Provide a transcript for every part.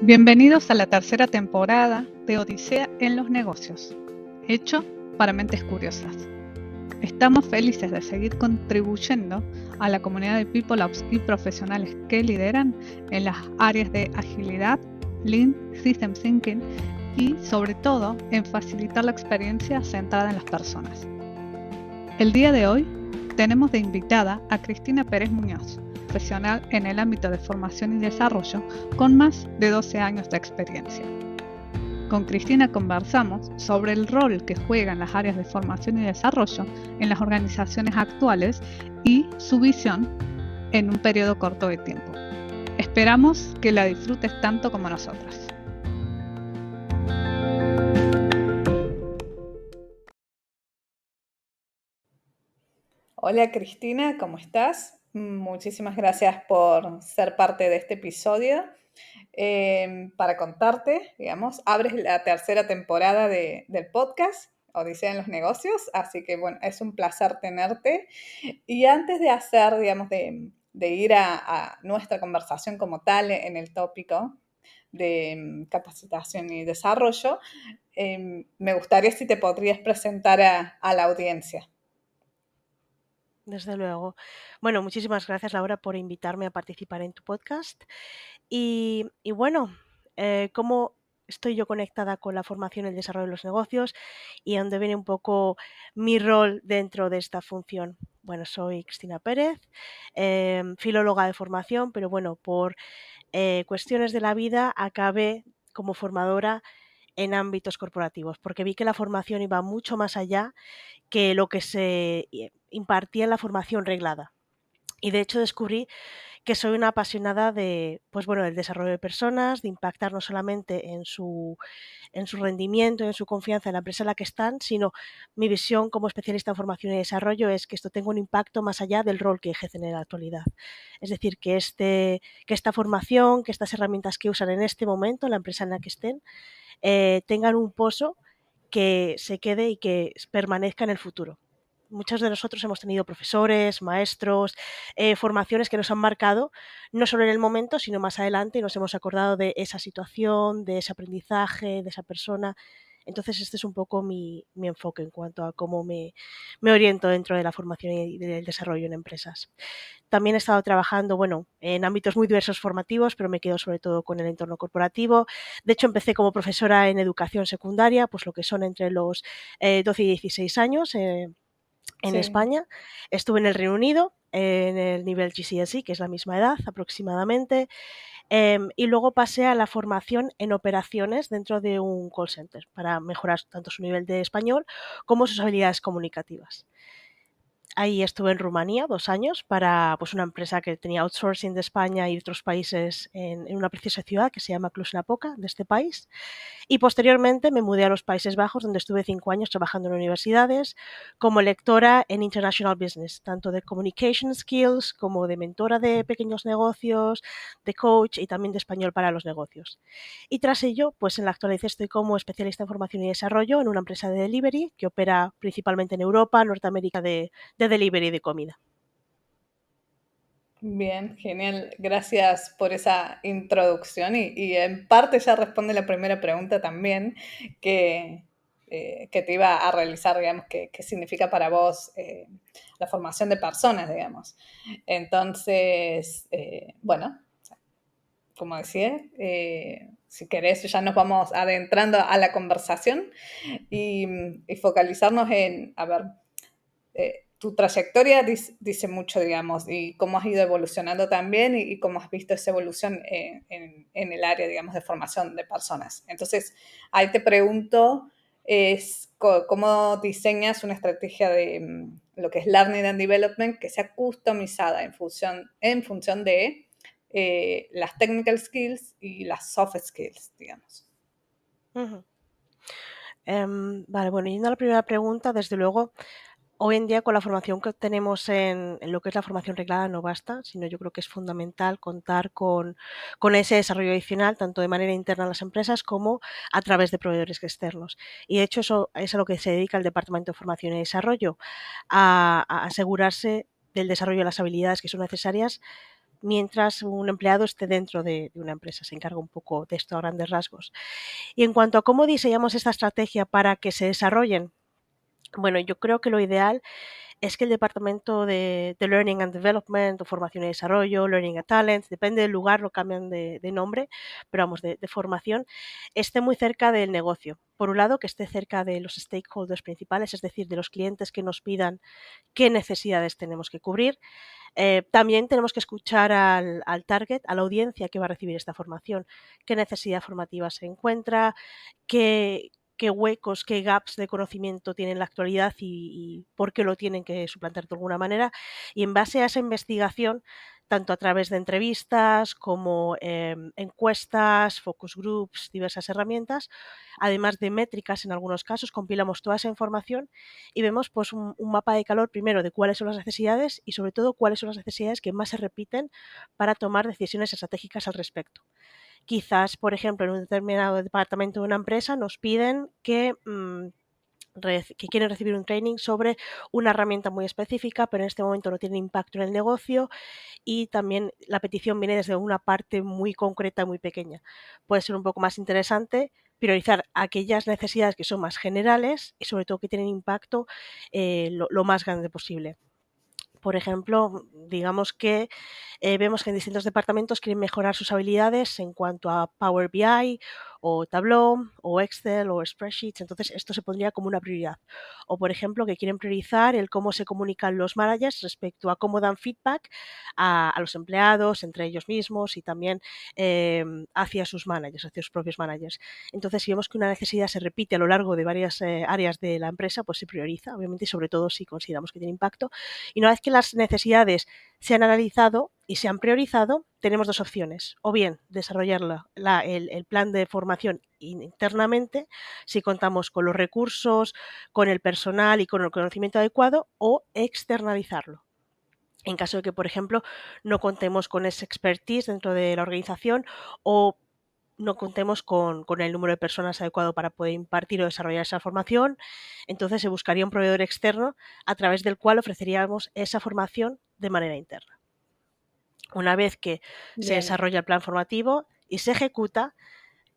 Bienvenidos a la tercera temporada de Odisea en los negocios, hecho para mentes curiosas. Estamos felices de seguir contribuyendo a la comunidad de People Ops y profesionales que lideran en las áreas de agilidad, Lean, System Thinking y, sobre todo, en facilitar la experiencia centrada en las personas. El día de hoy tenemos de invitada a Cristina Pérez Muñoz, profesional en el ámbito de formación y desarrollo con más de 12 años de experiencia. Con Cristina conversamos sobre el rol que juegan las áreas de formación y desarrollo en las organizaciones actuales y su visión en un periodo corto de tiempo. Esperamos que la disfrutes tanto como nosotras. Hola Cristina, ¿cómo estás? Muchísimas gracias por ser parte de este episodio. Para contarte, digamos, abres la tercera temporada del podcast Odisea en los negocios, así que bueno, es un placer tenerte. Y antes de hacer, digamos, de ir a nuestra conversación como tal en el tópico de capacitación y desarrollo, me gustaría si te podrías presentar a la audiencia. Desde luego. Bueno, muchísimas gracias, Laura, por invitarme a participar en tu podcast. Y bueno, cómo estoy yo conectada con la formación y el desarrollo de los negocios y a dónde viene un poco mi rol dentro de esta función. Bueno, soy Cristina Pérez, filóloga de formación, pero bueno, por cuestiones de la vida acabé como formadora en ámbitos corporativos, porque vi que la formación iba mucho más allá que lo que se impartía en la formación reglada. Y de hecho descubrí que soy una apasionada de, pues bueno, del desarrollo de personas, de impactar no solamente en su rendimiento, en su confianza en la empresa en la que están, sino mi visión como especialista en formación y desarrollo es que esto tenga un impacto más allá del rol que ejercen en la actualidad. Es decir, que esta formación, que estas herramientas que usan en este momento, en la empresa en la que estén, tengan un pozo que se quede y que permanezca en el futuro. Muchos de nosotros hemos tenido profesores, maestros, formaciones que nos han marcado, no solo en el momento, sino más adelante, y nos hemos acordado de esa situación, de ese aprendizaje, de esa persona. Entonces, este es un poco mi enfoque en cuanto a cómo me oriento dentro de la formación y del desarrollo en empresas. También he estado trabajando, bueno, en ámbitos muy diversos formativos, pero me quedo sobre todo con el entorno corporativo. De hecho, empecé como profesora en educación secundaria, pues lo que son entre los 12 y 16 años en Sí. España. Estuve en el Reino Unido, en el nivel GCSE, que es la misma edad aproximadamente, y luego pasé a la formación en operaciones dentro de un call center para mejorar tanto su nivel de español como sus habilidades comunicativas. Ahí estuve en Rumanía 2 años para, pues, una empresa que tenía outsourcing de España y de otros países en una preciosa ciudad que se llama Cluj-Napoca, de este país. Y posteriormente me mudé a los Países Bajos, donde estuve 5 años trabajando en universidades como lectora en International Business, tanto de Communication Skills como de mentora de pequeños negocios, de coach y también de español para los negocios. Y tras ello, pues en la actualidad estoy como especialista en formación y desarrollo en una empresa de delivery que opera principalmente en Europa, Norteamérica, de delivery de comida. Bien, genial. Gracias por esa introducción y en parte ya responde la primera pregunta también que, que te iba a realizar, digamos, qué significa para vos la formación de personas, digamos. Entonces, bueno, como decía, si querés ya nos vamos adentrando a la conversación y focalizarnos en, a ver, tu trayectoria dice mucho, digamos, y cómo has ido evolucionando también y cómo has visto esa evolución en el área, digamos, de formación de personas. Entonces, ahí te pregunto, ¿cómo diseñas una estrategia de lo que es Learning and Development que sea customizada en función de las technical skills y las soft skills, digamos? Ujú. Vale, bueno, yendo a la primera pregunta, desde luego, hoy en día con la formación que tenemos en lo que es la formación reglada no basta, sino yo creo que es fundamental contar con ese desarrollo adicional, tanto de manera interna en las empresas como a través de proveedores externos. Y de hecho eso es a lo que se dedica el Departamento de Formación y Desarrollo, a asegurarse del desarrollo de las habilidades que son necesarias mientras un empleado esté dentro de una empresa. Se encarga un poco de esto a grandes rasgos. Y en cuanto a cómo diseñamos esta estrategia para que se desarrollen, bueno, yo creo que lo ideal es que el departamento de Learning and Development o Formación y Desarrollo, Learning and Talent, depende del lugar, lo cambian de nombre, pero vamos, de formación, esté muy cerca del negocio. Por un lado, que esté cerca de los stakeholders principales, es decir, de los clientes que nos pidan qué necesidades tenemos que cubrir. También tenemos que escuchar al target, a la audiencia que va a recibir esta formación, qué necesidad formativa se encuentra, qué huecos, qué gaps de conocimiento tiene en la actualidad y por qué lo tienen que suplantar de alguna manera. Y en base a esa investigación, tanto a través de entrevistas como encuestas, focus groups, diversas herramientas, además de métricas en algunos casos, compilamos toda esa información y vemos pues un mapa de calor primero de cuáles son las necesidades y sobre todo cuáles son las necesidades que más se repiten para tomar decisiones estratégicas al respecto. Quizás, por ejemplo, en un determinado departamento de una empresa nos piden que quieren recibir un training sobre una herramienta muy específica, pero en este momento no tiene impacto en el negocio y también la petición viene desde una parte muy concreta, muy pequeña. Puede ser un poco más interesante priorizar aquellas necesidades que son más generales y sobre todo que tienen impacto lo más grande posible. Por ejemplo, digamos que vemos que en distintos departamentos quieren mejorar sus habilidades en cuanto a Power BI o Tableau o Excel o Spreadsheets, entonces esto se pondría como una prioridad. O por ejemplo, que quieren priorizar el cómo se comunican los managers respecto a cómo dan feedback a los empleados, entre ellos mismos y también hacia sus managers, hacia sus propios managers. Entonces, si vemos que una necesidad se repite a lo largo de varias áreas de la empresa, pues se prioriza, obviamente, y sobre todo si consideramos que tiene impacto. Y una vez que las necesidades se han analizado y se han priorizado, tenemos dos opciones. O bien desarrollar el plan de formación internamente, si contamos con los recursos, con el personal y con el conocimiento adecuado, o externalizarlo. En caso de que, por ejemplo, no contemos con ese expertise dentro de la organización o no contemos con el número de personas adecuado para poder impartir o desarrollar esa formación, entonces se buscaría un proveedor externo a través del cual ofreceríamos esa formación de manera interna. Una vez que se Bien, desarrolla el plan formativo y se ejecuta,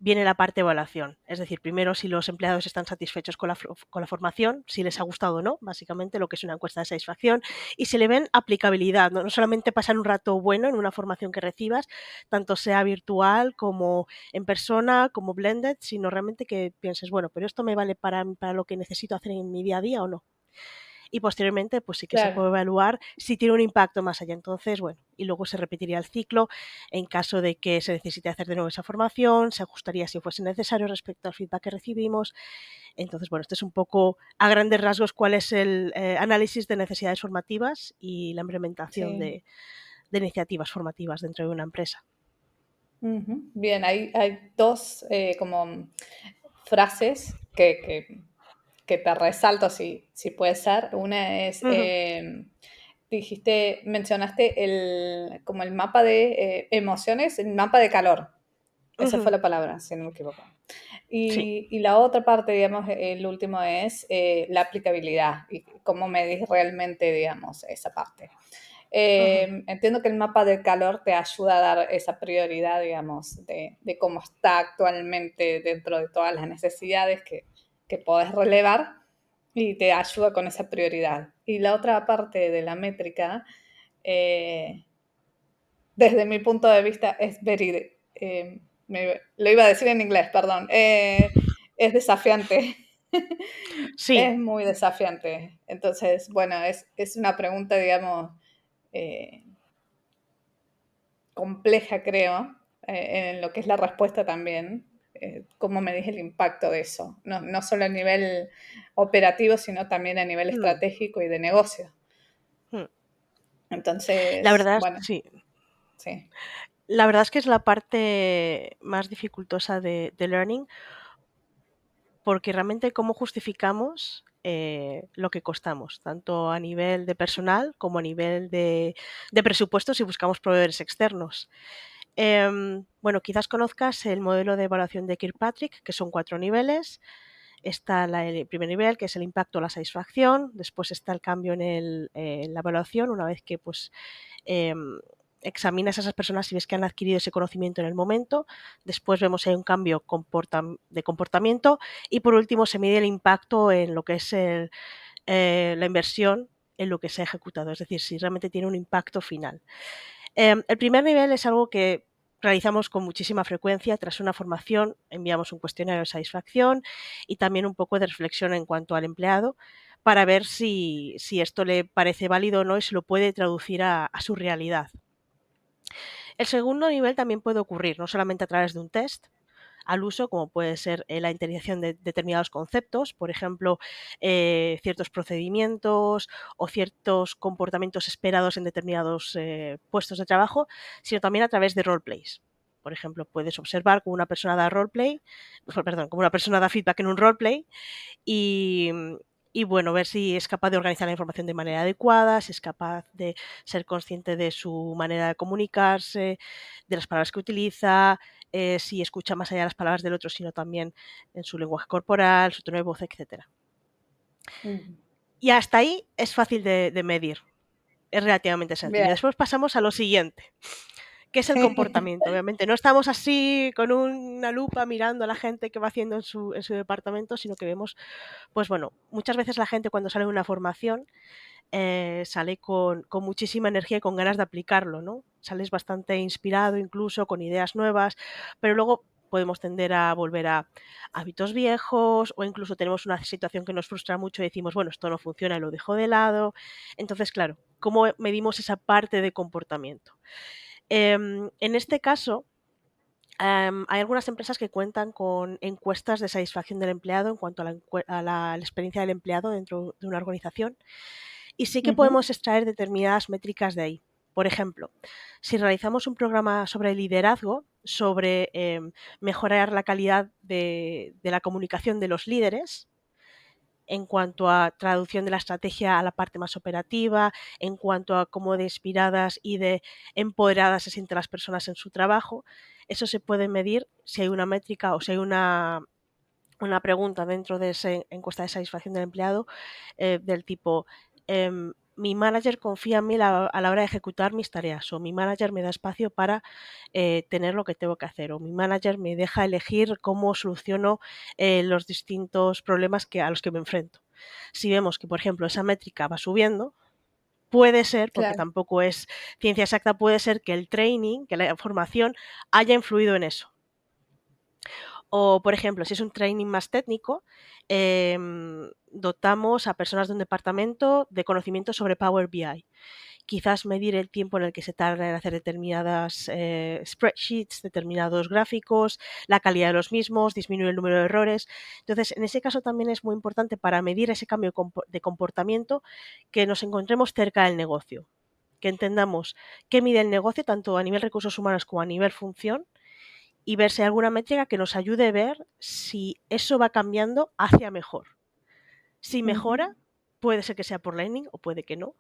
viene la parte de evaluación. Es decir, primero si los empleados están satisfechos con la formación, si les ha gustado o no, básicamente lo que es una encuesta de satisfacción, y si le ven aplicabilidad, no solamente pasar un rato bueno en una formación que recibas, tanto sea virtual como en persona, como blended, sino realmente que pienses, bueno, pero esto me vale para lo que necesito hacer en mi día a día o no. Y posteriormente, pues sí que se claro. puede evaluar si tiene un impacto más allá. Entonces, bueno, y luego se repetiría el ciclo en caso de que se necesite hacer de nuevo esa formación, se ajustaría si fuese necesario respecto al feedback que recibimos. Entonces, bueno, esto es un poco a grandes rasgos cuál es el análisis de necesidades formativas y la implementación Sí. de iniciativas formativas dentro de una empresa. Ujú. Bien, hay dos como frases que te resalto si puede ser. Una es, Ujú. mencionaste como el mapa de emociones, el mapa de calor. Esa fue Ujú. la palabra, si no me equivoco. Sí. Y la otra parte, digamos, el último es la aplicabilidad y cómo medís realmente, digamos, esa parte. Ujú. Entiendo que el mapa del calor te ayuda a dar esa prioridad, digamos, de cómo está actualmente dentro de todas las necesidades que podés relevar y te ayuda con esa prioridad. Y la otra parte de la métrica, eh, desde mi punto de vista, es lo iba a decir en inglés, perdón, es desafiante. Sí. Es muy desafiante. Entonces, bueno, es una pregunta, digamos, eh, compleja, creo, en lo que es la respuesta también. Cómo me dije el impacto de eso, no solo a nivel operativo, sino también a nivel Mm. estratégico y de negocio. Mm. La Entonces, verdad es, bueno, sí. sí, La verdad es que es la parte más dificultosa de learning, porque realmente cómo justificamos lo que costamos, tanto a nivel de personal como a nivel de presupuestos si buscamos proveedores externos. Bueno, quizás conozcas el modelo de evaluación de Kirkpatrick, que son 4 niveles. Está el primer nivel, que es el impacto o la satisfacción. Después está el cambio en la evaluación, una vez que pues, em, examinas a esas personas si ves que han adquirido ese conocimiento en el momento, después vemos si hay un cambio de comportamiento y por último se mide el impacto en lo que es la inversión en lo que se ha ejecutado, es decir, si realmente tiene un impacto final. El primer nivel es algo que realizamos con muchísima frecuencia. Tras una formación enviamos un cuestionario de satisfacción y también un poco de reflexión en cuanto al empleado para ver si esto le parece válido o no y si lo puede traducir a su realidad. El segundo nivel también puede ocurrir, no solamente a través de un test al uso, como puede ser la integración de determinados conceptos, por ejemplo, ciertos procedimientos o ciertos comportamientos esperados en determinados puestos de trabajo, sino también a través de roleplays. Por ejemplo, puedes observar cómo una persona da roleplay, perdón, cómo una persona da feedback en un roleplay y, bueno, ver si es capaz de organizar la información de manera adecuada, si es capaz de ser consciente de su manera de comunicarse, de las palabras que utiliza, si escucha más allá de las palabras del otro, sino también en su lenguaje corporal, su tono de voz, etc. Y hasta ahí es fácil de medir, es relativamente sencillo. Bien. Después pasamos a lo siguiente, que es el comportamiento. Obviamente no estamos así con una lupa mirando a la gente que va haciendo en su departamento, sino que vemos, pues bueno, muchas veces la gente cuando sale de una formación sale con muchísima energía y con ganas de aplicarlo, ¿no? Sales bastante inspirado incluso, con ideas nuevas, pero luego podemos tender a volver a hábitos viejos o incluso tenemos una situación que nos frustra mucho y decimos, bueno, esto no funciona y lo dejo de lado. Entonces, claro, ¿cómo medimos esa parte de comportamiento? En este caso, hay algunas empresas que cuentan con encuestas de satisfacción del empleado en cuanto a la experiencia del empleado dentro de una organización y sí que podemos extraer determinadas métricas de ahí. Por ejemplo, si realizamos un programa sobre liderazgo, sobre mejorar la calidad de la comunicación de los líderes, en cuanto a traducción de la estrategia a la parte más operativa, en cuanto a cómo de inspiradas y de empoderadas se sienten las personas en su trabajo, eso se puede medir si hay una métrica o si hay una pregunta dentro de esa encuesta de satisfacción del empleado del tipo, mi manager confía en mí a la hora de ejecutar mis tareas o mi manager me da espacio para tener lo que tengo que hacer o mi manager me deja elegir cómo soluciono los distintos problemas a los que me enfrento. Si vemos que, por ejemplo, esa métrica va subiendo, puede ser, porque Claro. tampoco es ciencia exacta, puede ser que el training, que la formación haya influido en eso. O, por ejemplo, si es un training más técnico, dotamos a personas de un departamento de conocimiento sobre Power BI. Quizás medir el tiempo en el que se tarda en hacer determinadas spreadsheets, determinados gráficos, la calidad de los mismos, disminuir el número de errores. Entonces, en ese caso también es muy importante para medir ese cambio de comportamiento que nos encontremos cerca del negocio, que entendamos qué mide el negocio tanto a nivel recursos humanos como a nivel función y ver si hay alguna métrica que nos ayude a ver si eso va cambiando hacia mejor. Si mejora, puede ser que sea por learning o puede que no.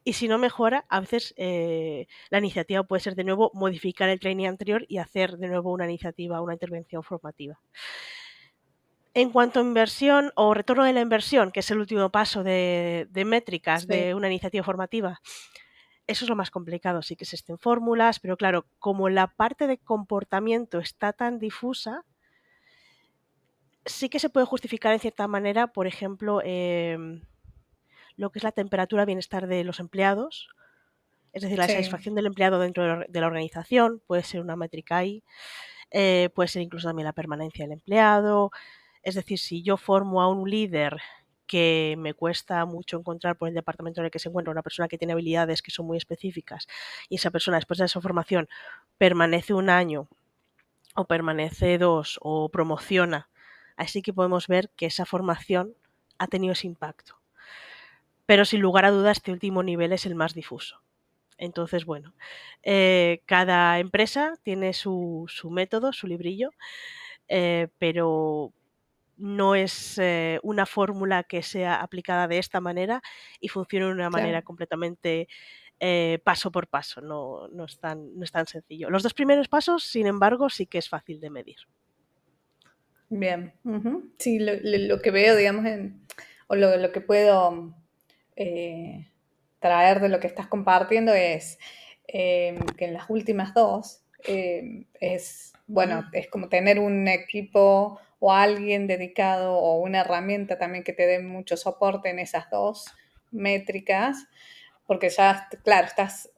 Y si no mejora, a veces la iniciativa puede ser de nuevo modificar el training anterior y hacer de nuevo una iniciativa, una intervención formativa. En cuanto a inversión o retorno de la inversión, que es el último paso de métricas de una iniciativa formativa, eso es lo más complicado, sí que existen fórmulas, pero claro, como la parte de comportamiento está tan difusa, sí que se puede justificar en cierta manera, por ejemplo, lo que es la temperatura bienestar de los empleados, es decir, la Sí, satisfacción del empleado dentro de la organización, puede ser una métrica ahí, puede ser incluso también la permanencia del empleado, es decir, si yo formo a un líder que me cuesta mucho encontrar por el departamento en el que se encuentra una persona que tiene habilidades que son muy específicas y esa persona después de esa formación permanece un año o permanece 2 o promociona, así que podemos ver que esa formación ha tenido ese impacto. Pero sin lugar a dudas este último nivel es el más difuso. Entonces, bueno, cada empresa tiene su método, su librillo, pero no es una fórmula que sea aplicada de esta manera y funcione de una manera claro. completamente paso por paso, no es tan sencillo. Los 2 primeros pasos, sin embargo, sí que es fácil de medir. Bien. Sí, lo que veo, digamos, o lo que puedo traer de lo que estás compartiendo es que en las últimas dos es, bueno, es como tener un equipo o alguien dedicado o una herramienta también que te dé mucho soporte en esas dos métricas, porque ya, claro, estás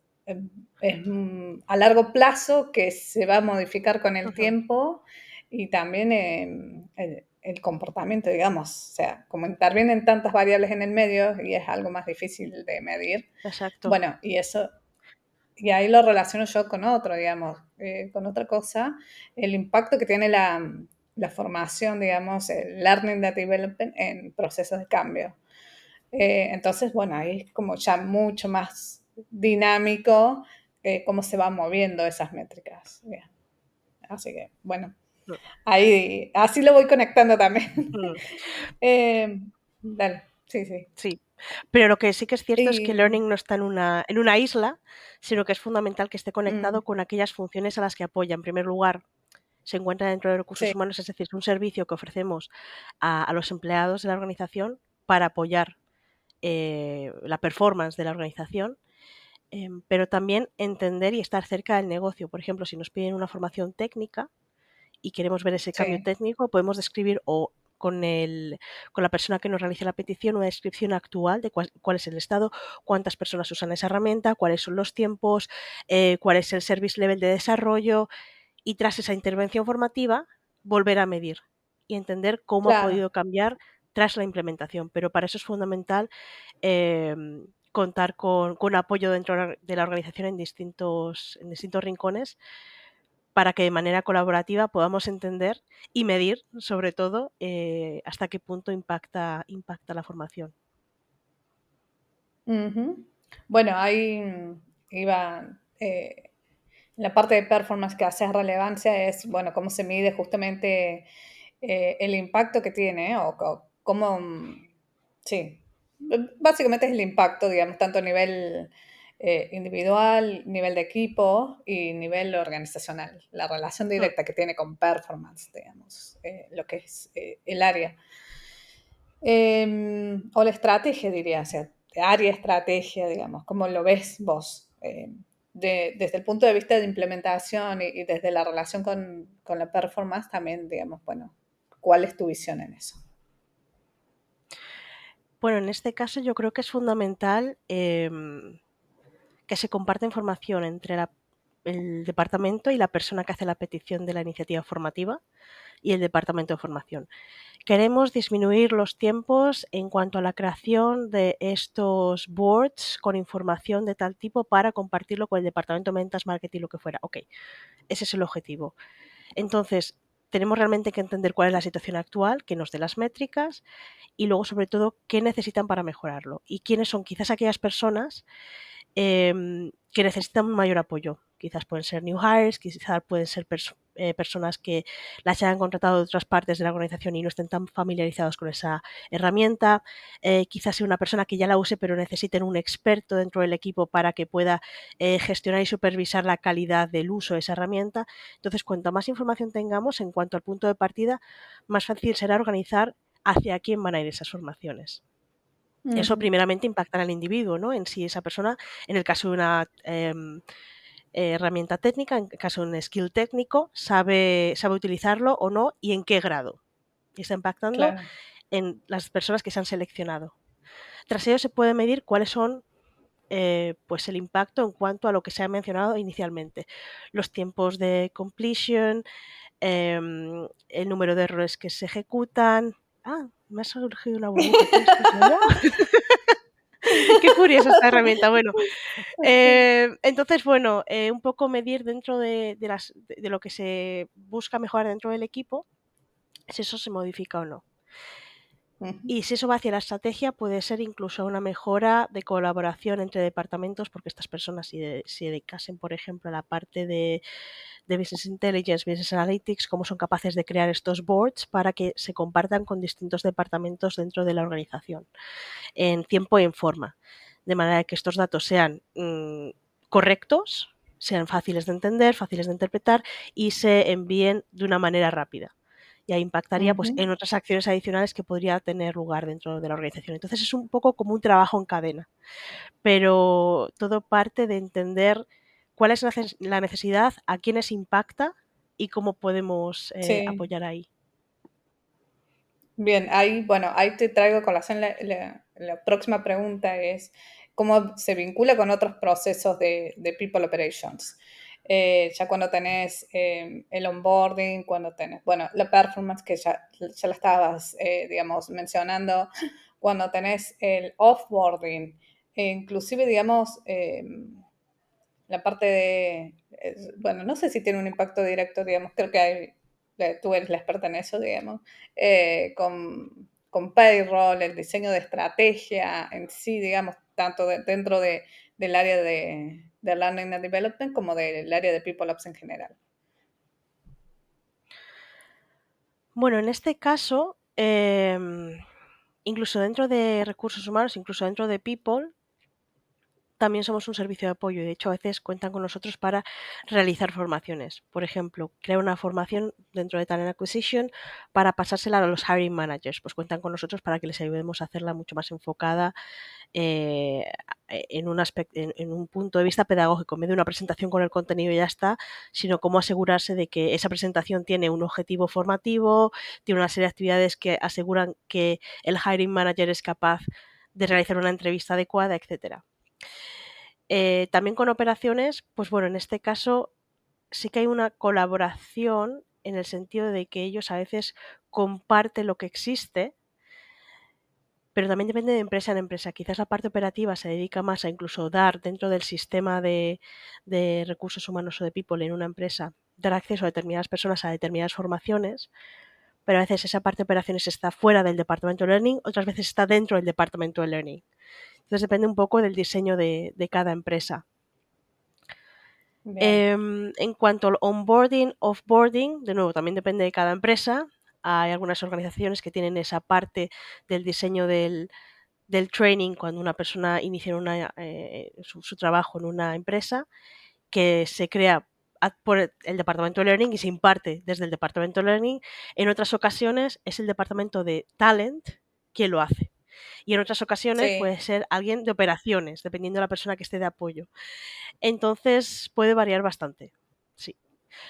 a largo plazo que se va a modificar con el tiempo y también el comportamiento, digamos, o sea, como intervienen tantas variables en el medio y es algo más difícil de medir. Exacto. Bueno, y eso, y ahí lo relaciono yo con otro, digamos, con otra cosa, el impacto que tiene la formación, digamos, el Learning and Development en procesos de cambio. Entonces, bueno, ahí es como ya mucho más dinámico cómo se van moviendo esas métricas. Bien. Así que, bueno, Mm, ahí, así lo voy conectando también. mm. Dale, sí, sí. Sí, pero lo que sí que es cierto es que Y, Learning no está en una isla, sino que es fundamental que esté conectado mm, con aquellas funciones a las que apoya. En primer lugar, se encuentra dentro de recursos sí, humanos, es decir, es un servicio que ofrecemos a los empleados de la organización para apoyar la performance de la organización, pero también entender y estar cerca del negocio. Por ejemplo, si nos piden una formación técnica y queremos ver ese cambio sí, técnico, podemos describir o con la persona que nos realice la petición una descripción actual de cuál es el estado, cuántas personas usan esa herramienta, cuáles son los tiempos, cuál es el service level de desarrollo, y tras esa intervención formativa volver a medir y entender cómo ha claro. podido cambiar tras la implementación. Pero para eso es fundamental contar con apoyo dentro de la organización en distintos rincones para que de manera colaborativa podamos entender y medir, sobre todo, hasta qué punto impacta la formación. Ujú. Bueno, ahí iba, la parte de performance que haces relevancia es, bueno, cómo se mide justamente el impacto que tiene o cómo, sí, básicamente es el impacto, digamos, tanto a nivel individual, nivel de equipo y nivel organizacional, la relación Mm. directa que tiene con performance, digamos, lo que es el área. O la estrategia, diría, o sea, área estrategia, digamos, ¿cómo lo ves vos? Desde el punto de vista de implementación y desde la relación con la performance también, digamos, bueno, ¿cuál es tu visión en eso? Bueno, en este caso yo creo que es fundamental que se comparta información entre el departamento y la persona que hace la petición de la iniciativa formativa y el departamento de formación. Queremos disminuir los tiempos en cuanto a la creación de estos boards con información de tal tipo para compartirlo con el departamento de ventas, marketing, lo que fuera. Ok, ese es el objetivo. Entonces, tenemos realmente que entender cuál es la situación actual, que nos dé las métricas y luego, sobre todo, qué necesitan para mejorarlo y quiénes son quizás aquellas personas que necesitan un mayor apoyo. Quizás pueden ser new hires, quizás pueden ser personas que las hayan contratado de otras partes de la organización y no estén tan familiarizados con esa herramienta. Quizás sea una persona que ya la use pero necesiten un experto dentro del equipo para que pueda gestionar y supervisar la calidad del uso de esa herramienta. Entonces, cuanta más información tengamos en cuanto al punto de partida, más fácil será organizar hacia quién van a ir esas formaciones. Eso Ujú, primeramente impacta al individuo, ¿no? En si esa persona, en el caso de una herramienta técnica, en el caso de un skill técnico, sabe utilizarlo o no y en qué grado. Y está impactando claro. en las personas que se han seleccionado. Tras ello se puede medir cuáles son pues el impacto en cuanto a lo que se ha mencionado inicialmente. Los tiempos de completion, el número de errores que se ejecutan. Ah, me ha surgido una burbuja aquí, ¿esto es nuevo? Qué curiosa esta herramienta. Bueno, entonces, bueno, un poco medir dentro de lo que se busca mejorar dentro del equipo, si eso se modifica o no. Ujú, Y si eso va hacia la estrategia, puede ser incluso una mejora de colaboración entre departamentos, porque estas personas si dedicasen, por ejemplo, a la parte de Business Intelligence, Business Analytics, cómo son capaces de crear estos boards para que se compartan con distintos departamentos dentro de la organización, en tiempo y en forma, de manera que estos datos sean correctos, sean fáciles de entender, fáciles de interpretar y se envíen de una manera rápida. Y ahí impactaría pues, ujú. en otras acciones adicionales que podría tener lugar dentro de la organización. Entonces es un poco como un trabajo en cadena, pero todo parte de entender ¿Cuál es la necesidad? ¿A quiénes impacta? ¿Y cómo podemos Sí. apoyar ahí? Bien, ahí te traigo a colación la próxima pregunta es cómo se vincula con otros procesos de People Operations. Ya cuando tenés el onboarding, cuando tenés, bueno, la performance que ya la estabas, digamos, mencionando, cuando tenés el offboarding, inclusive, digamos, la parte bueno, no sé si tiene un impacto directo, digamos, creo que tú eres la experta en eso, digamos, con payroll, el diseño de estrategia en sí, digamos, tanto dentro del área de Learning and Development como del área de People Ops en general. Bueno, en este caso, incluso dentro de recursos humanos, incluso dentro de People, también somos un servicio de apoyo y de hecho a veces cuentan con nosotros para realizar formaciones. Por ejemplo, crear una formación dentro de Talent Acquisition para pasársela a los hiring managers. Pues cuentan con nosotros para que les ayudemos a hacerla mucho más enfocada en un punto de vista pedagógico, en vez de una presentación con el contenido y ya está, sino cómo asegurarse de que esa presentación tiene un objetivo formativo, tiene una serie de actividades que aseguran que el hiring manager es capaz de realizar una entrevista adecuada, etcétera. También con operaciones, pues bueno, en este caso sí que hay una colaboración en el sentido de que ellos a veces comparten lo que existe, pero también depende de empresa en empresa. Quizás la parte operativa se dedica más a incluso dar dentro del sistema de recursos humanos o de people en una empresa, dar acceso a determinadas personas a determinadas formaciones, pero a veces esa parte de operaciones está fuera del departamento de learning, otras veces está dentro del departamento de learning. Entonces depende un poco del diseño de cada empresa. Bien. En cuanto al onboarding, offboarding, de nuevo, también depende de cada empresa. Hay algunas organizaciones que tienen esa parte del diseño del training cuando una persona inicia su trabajo en una empresa, que se crea por el departamento de learning y se imparte desde el departamento de learning. En otras ocasiones es el departamento de talent quien lo hace. Y en otras ocasiones Sí. puede ser alguien de operaciones, dependiendo de la persona que esté de apoyo. Entonces puede variar bastante. Sí.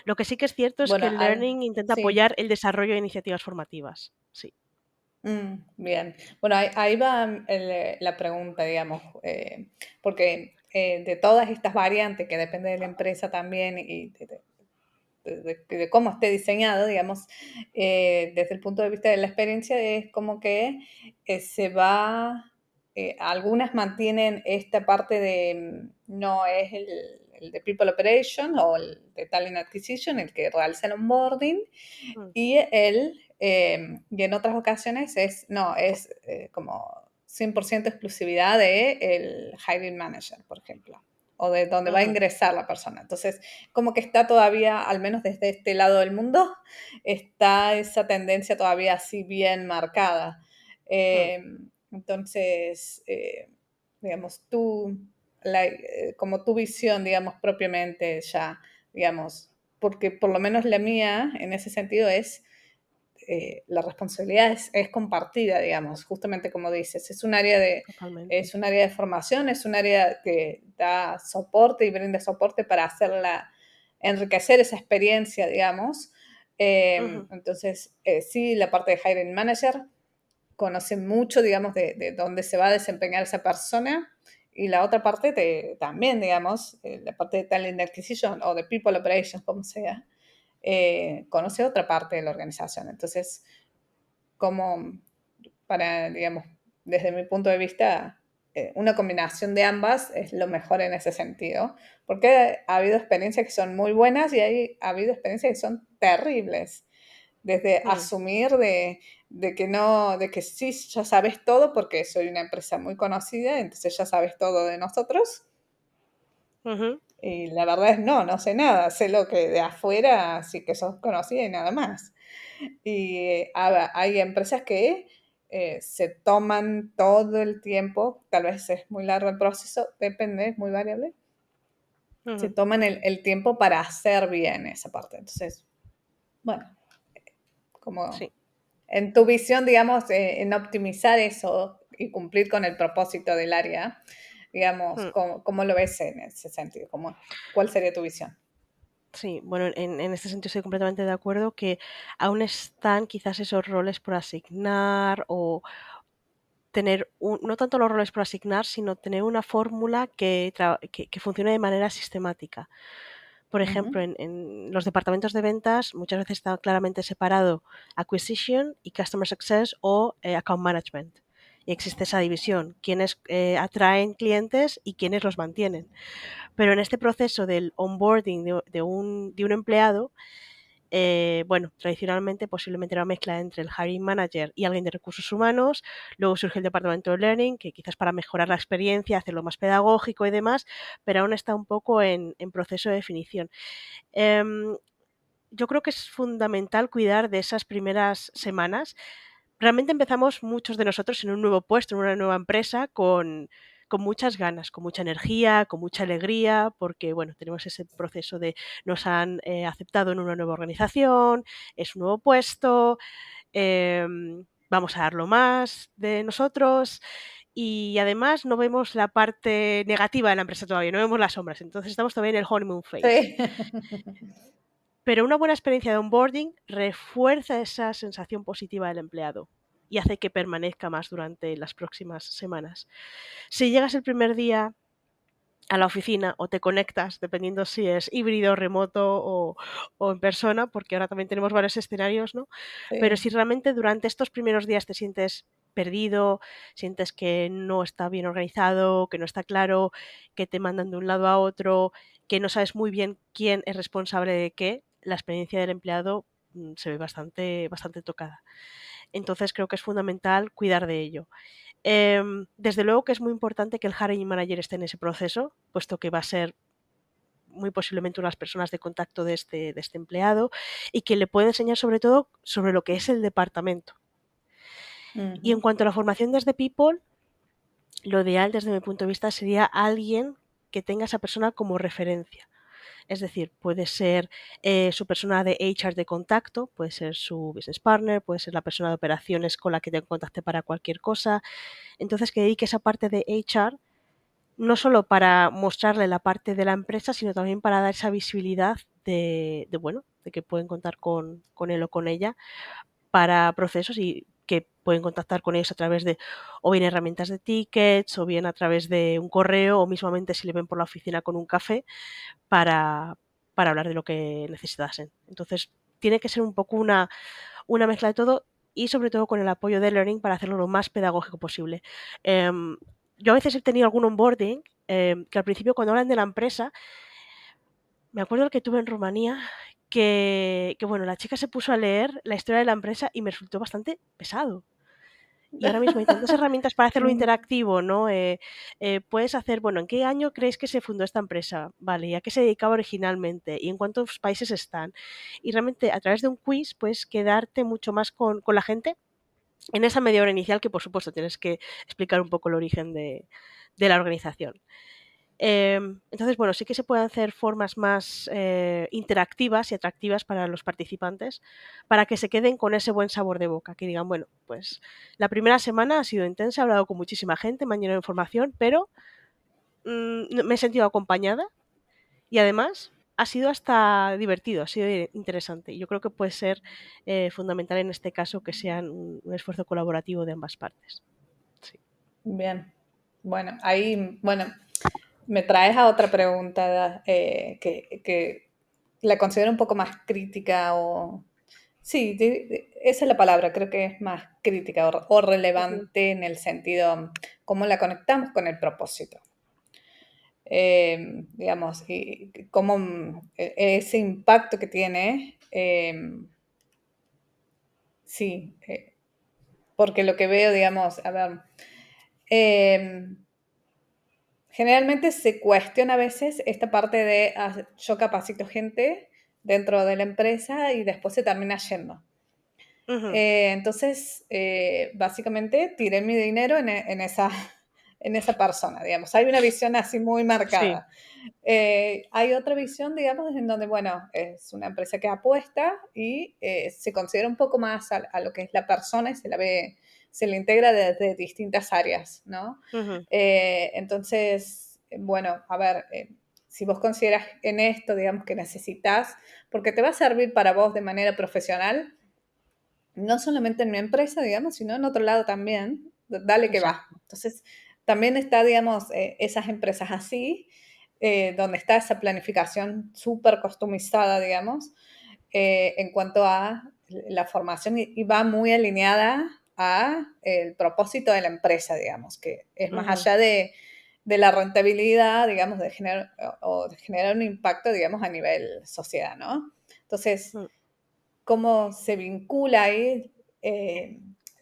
Lo que sí que es cierto es que Bueno, el learning intenta sí. apoyar el desarrollo de iniciativas formativas. Sí. Bien. Bueno, ahí va la pregunta, digamos, porque de todas estas variantes que depende de la empresa también y de cómo esté diseñado, digamos, desde el punto de vista de la experiencia es como que algunas mantienen esta parte no es el de People Operation o el de Talent Acquisition, el que realiza el onboarding, Mm, y en otras ocasiones es como 100% exclusividad de el hiring manager, por ejemplo, o de donde va a ujú, ingresar la persona. Entonces, como que está todavía, al menos desde este lado del mundo, está esa tendencia todavía así bien marcada. mm. Eh, entonces, digamos, como tu visión, digamos, propiamente ya, digamos, porque por lo menos la mía en ese sentido la responsabilidad es compartida, digamos, justamente como dices, Totalmente. es un área de formación, es un área que da soporte y brinda soporte para enriquecer esa experiencia, digamos. Ujú, Entonces, sí, la parte de hiring manager conoce mucho, digamos, de dónde se va a desempeñar esa persona. Y la otra parte también, digamos, la parte de Talent Acquisition o de People Operations, como sea, conoce otra parte de la organización. Entonces, como digamos, desde mi punto de vista, una combinación de ambas es lo mejor en ese sentido, porque ha habido experiencias que son muy buenas y ha habido experiencias que son terribles. Desde mm, asumir de que no, de que sí, ya sabes todo porque soy una empresa muy conocida, entonces ya sabes todo de nosotros. ujú, Y la verdad es no sé nada, sé lo que de afuera sí que sos conocida y nada más. Y hay empresas que se toman todo el tiempo, tal vez es muy largo el proceso, depende, es muy variable, se ujú. toman el tiempo para hacer bien esa parte. Entonces, bueno, como Sí. en tu visión, digamos, en optimizar eso y cumplir con el propósito del área, digamos, Mm. ¿cómo lo ves en ese sentido? ¿Cuál sería tu visión? Sí, bueno, en este sentido estoy completamente de acuerdo que aún están quizás esos roles por asignar o tener no tanto los roles por asignar, sino tener una fórmula que funcione de manera sistemática. Por ejemplo, Ujú, en los departamentos de ventas muchas veces está claramente separado Acquisition y Customer Success o Account Management. Y existe esa división, quiénes atraen clientes y quiénes los mantienen. Pero en este proceso del onboarding de un empleado, bueno, tradicionalmente posiblemente era una mezcla entre el hiring manager y alguien de recursos humanos, luego surge el departamento de learning, que quizás para mejorar la experiencia, hacerlo más pedagógico y demás, pero aún está un poco en proceso de definición. Em, yo creo que es fundamental cuidar de esas primeras semanas. Realmente empezamos muchos de nosotros en un nuevo puesto, en una nueva empresa, con muchas ganas, con mucha energía, con mucha alegría, porque bueno, tenemos ese proceso de nos han aceptado en una nueva organización, es un nuevo puesto, vamos a dar lo más de nosotros y además no vemos la parte negativa de la empresa todavía, no vemos las sombras, entonces estamos todavía en el honeymoon phase. sí. Pero una buena experiencia de onboarding refuerza esa sensación positiva del empleado y hace que permanezca más durante las próximas semanas. Si llegas el primer día a la oficina o te conectas, dependiendo si es híbrido, remoto o en persona, porque ahora también tenemos varios escenarios, ¿no? Pero Sí. si realmente durante estos primeros días te sientes perdido, sientes que no está bien organizado, que no está claro, que te mandan de un lado a otro, que no sabes muy bien quién es responsable de qué, la experiencia del empleado se ve bastante tocada. Entonces creo que es fundamental cuidar de ello. Desde luego que es muy importante que el hiring manager esté en ese proceso, puesto que va a ser muy posiblemente unas personas de contacto de este empleado y que le puede enseñar sobre todo sobre lo que es el departamento. Y en Ujú, cuanto a la formación desde People, lo ideal desde mi punto de vista sería alguien que tenga a esa persona como referencia. Es decir, puede ser su persona de HR de contacto, puede ser su business partner, puede ser la persona de operaciones con la que te contacte para cualquier cosa. Entonces, que dedique esa parte de HR no solo para mostrarle la parte de la empresa, sino también para dar esa visibilidad bueno, de que pueden contar con él o con ella para procesos y que pueden contactar con ellos a través de o bien herramientas de tickets o bien a través de un correo o mismamente si le ven por la oficina con un café para, para hablar de lo que necesitasen. Entonces, tiene que ser un poco una mezcla de todo y sobre todo con el apoyo de Learning para hacerlo lo más pedagógico posible. Em, yo a veces he tenido algún onboarding que al principio cuando hablan de la empresa, me acuerdo el que tuve en Rumanía, que bueno, la chica se puso a leer la historia de la empresa y me resultó bastante pesado. Y ahora mismo hay tantas herramientas para hacerlo mm, interactivo, ¿no? Puedes hacer, bueno, ¿en qué año creéis que se fundó esta empresa? Vale, ¿y a qué se dedicaba originalmente? ¿Y en cuántos países están? Y realmente a través de un quiz puedes quedarte mucho más con la gente en esa media hora inicial que, por supuesto, tienes que explicar un poco el origen de la organización. Entonces, bueno, sí que se pueden hacer formas más interactivas y atractivas para los participantes para que se queden con ese buen sabor de boca, que digan, bueno, pues la primera semana ha sido intensa, he hablado con muchísima gente, me han llenado de información, pero me he sentido acompañada y además ha sido hasta divertido, ha sido interesante. Y yo creo que puede ser fundamental en este caso que sea un esfuerzo colaborativo de ambas partes. Sí. bien. Bueno, ahí, bueno, me traes a otra pregunta que la considero un poco más crítica o... Sí, esa es la palabra, creo que es más crítica o Ujú. relevante en el sentido cómo la conectamos con el propósito. Digamos, y cómo ese impacto que tiene, sí, porque lo que veo, digamos, a ver, em, generalmente se cuestiona a veces esta parte de yo capacito gente dentro de la empresa y después se termina yendo. Ujú. Entonces, básicamente tiré mi dinero en esa, en esa persona, digamos. Hay una visión así muy Sí. marcada. Hay otra visión, digamos, en donde, bueno, es una empresa que apuesta y se considera un poco más a lo que es la persona y se le integra desde distintas áreas, ¿no? Ujú. Entonces, bueno, a ver, si vos consideras en esto, digamos, que necesitas, porque te va a servir para vos de manera profesional, no solamente en mi empresa, digamos, sino en otro lado también, dale que va. Exacto. Entonces, también está, digamos, esas empresas así, donde está esa planificación súper customizada, digamos, en cuanto a la formación y va muy alineada a el propósito de la empresa, digamos, que es más Ujú. allá de la rentabilidad, digamos, de generar, o de generar un impacto, digamos, a nivel sociedad, ¿no? Entonces, Mm. cómo se vincula ahí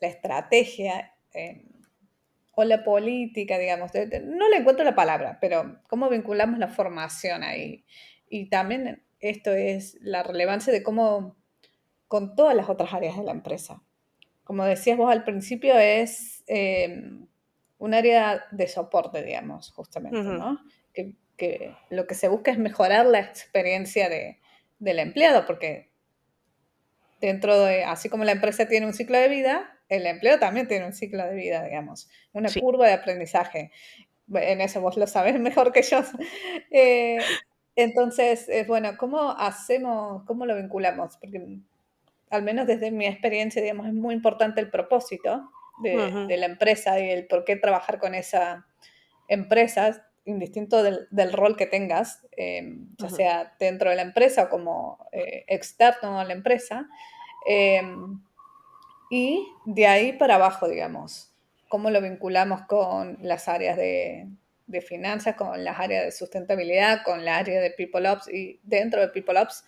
la estrategia o la política, digamos. No le encuentro la palabra, pero cómo vinculamos la formación ahí. Y también esto es la relevancia de cómo con todas las otras áreas de la empresa. Como decías vos al principio, es un área de soporte, digamos, justamente, Ujú. ¿no? Que lo que se busca es mejorar la experiencia del empleado, porque dentro de, así como la empresa tiene un ciclo de vida, el empleo también tiene un ciclo de vida, digamos, una Sí. curva de aprendizaje. En eso vos lo sabés mejor que yo. Eh, entonces, bueno, ¿cómo hacemos, cómo lo vinculamos? Porque al menos desde mi experiencia, digamos, es muy importante el propósito Ujú. de la empresa y el por qué trabajar con esa empresa, indistinto del rol que tengas, ya Ujú. sea dentro de la empresa o como externo a la empresa. Eh, y de ahí para abajo, digamos, cómo lo vinculamos con las áreas de finanzas, con las áreas de sustentabilidad, con la área de People Ops y dentro de People Ops,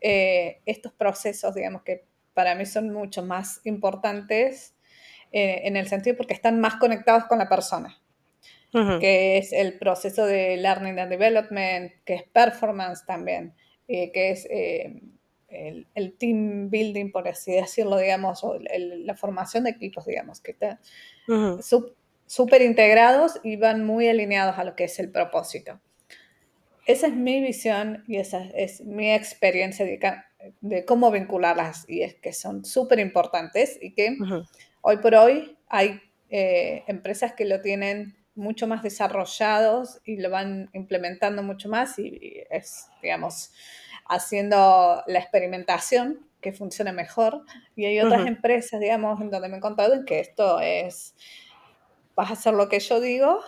estos procesos, digamos, que para mí son mucho más importantes en el sentido porque están más conectados con la persona, Ujú. que es el proceso de Learning and Development, que es performance también, que es el team building, por así decirlo, digamos, o la formación de equipos, digamos, que están Ujú. súper integrados y van muy alineados a lo que es el propósito. Esa es mi visión y esa es mi experiencia de cómo vincularlas y es que son súper importantes y que Ujú. hoy por hoy hay empresas que lo tienen mucho más desarrollados y lo van implementando mucho más y es, digamos, haciendo la experimentación que funcione mejor. Y hay otras Ujú. empresas, digamos, en donde me he encontrado en que esto es, vas a hacer lo que yo digo,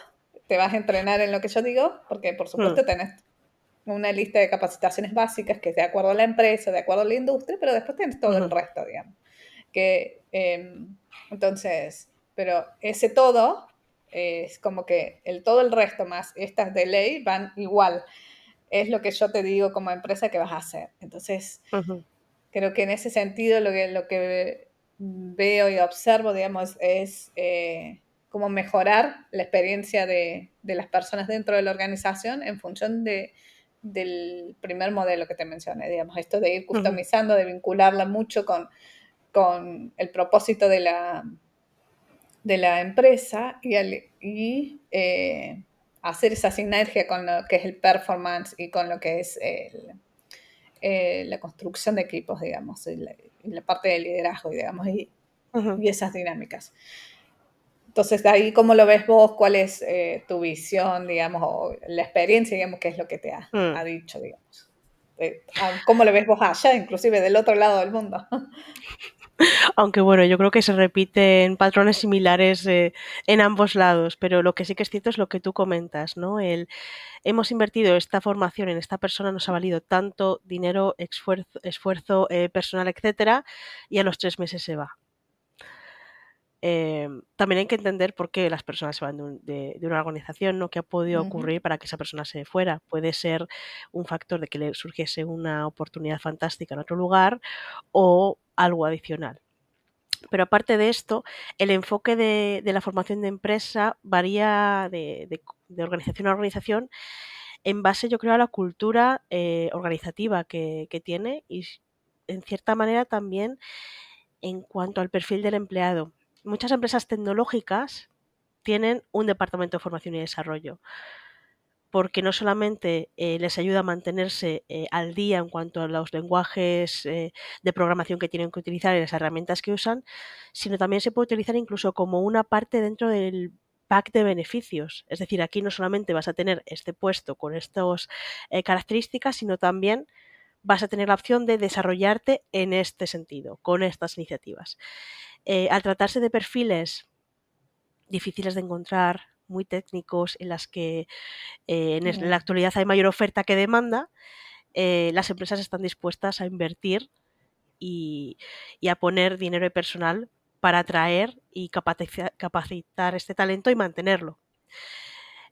te vas a entrenar en lo que yo digo, porque por Mm. supuesto tenés una lista de capacitaciones básicas que es de acuerdo a la empresa, de acuerdo a la industria, pero después tienes todo el Ujú. resto, digamos. Que, entonces, pero ese todo es como que el todo el resto más estas de ley van igual. Es lo que yo te digo como empresa que vas a hacer. Entonces, Ujú. creo que en ese sentido lo que veo y observo, digamos, es cómo mejorar la experiencia de las personas dentro de la organización en función del primer modelo que te mencioné, digamos, esto de ir Ujú. customizando, de vincularla mucho con el propósito de la empresa y hacer esa sinergia con lo que es el performance y con lo que es la construcción de equipos, digamos, y la parte de liderazgo, digamos, Ujú. y esas dinámicas. Entonces, de ahí, ¿cómo lo ves vos? ¿Cuál es tu visión, digamos, o la experiencia, digamos, qué es lo que te Mm. ha dicho, digamos? ¿Cómo lo ves vos allá, inclusive del otro lado del mundo? Aunque bueno, yo creo que se repiten patrones similares en ambos lados, pero lo que sí que es cierto es lo que tú comentas, ¿no? Hemos invertido esta formación en esta persona, nos ha valido tanto dinero, esfuerzo personal, etcétera, y a los 3 meses se va. También hay que entender por qué las personas se van de una organización, ¿no? ¿Qué ha podido Ujú, ocurrir para que esa persona se fuera? Puede ser un factor de que le surgiese una oportunidad fantástica en otro lugar o algo adicional. Pero aparte de esto, el enfoque de la formación de empresa varía de organización a organización en base, yo creo, a la cultura organizativa que tiene y en cierta manera también en cuanto al perfil del empleado. Muchas empresas tecnológicas tienen un departamento de formación y desarrollo, porque no solamente les ayuda a mantenerse al día en cuanto a los lenguajes de programación que tienen que utilizar y las herramientas que usan, sino también se puede utilizar incluso como una parte dentro del pack de beneficios. Es decir, aquí no solamente vas a tener este puesto con estas características, sino también vas a tener la opción de desarrollarte en este sentido, con estas iniciativas. Al tratarse de perfiles difíciles de encontrar, muy técnicos, en las que en la actualidad hay mayor oferta que demanda, las empresas están dispuestas a invertir y, y a poner dinero y personal para atraer y capacitar este talento y mantenerlo.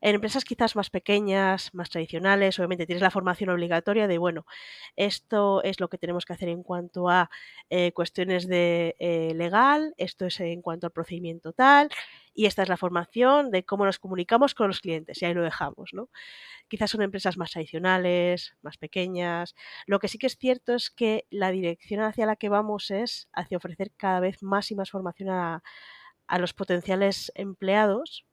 En empresas quizás más pequeñas, más tradicionales, obviamente tienes la formación obligatoria de, bueno, esto es lo que tenemos que hacer en cuanto a cuestiones de legal, esto es en cuanto al procedimiento tal, y esta es la formación de cómo nos comunicamos con los clientes, y ahí lo dejamos, ¿no? Quizás son empresas más tradicionales, más pequeñas. Lo que sí que es cierto es que la dirección hacia la que vamos es hacia ofrecer cada vez más y más formación a los potenciales empleados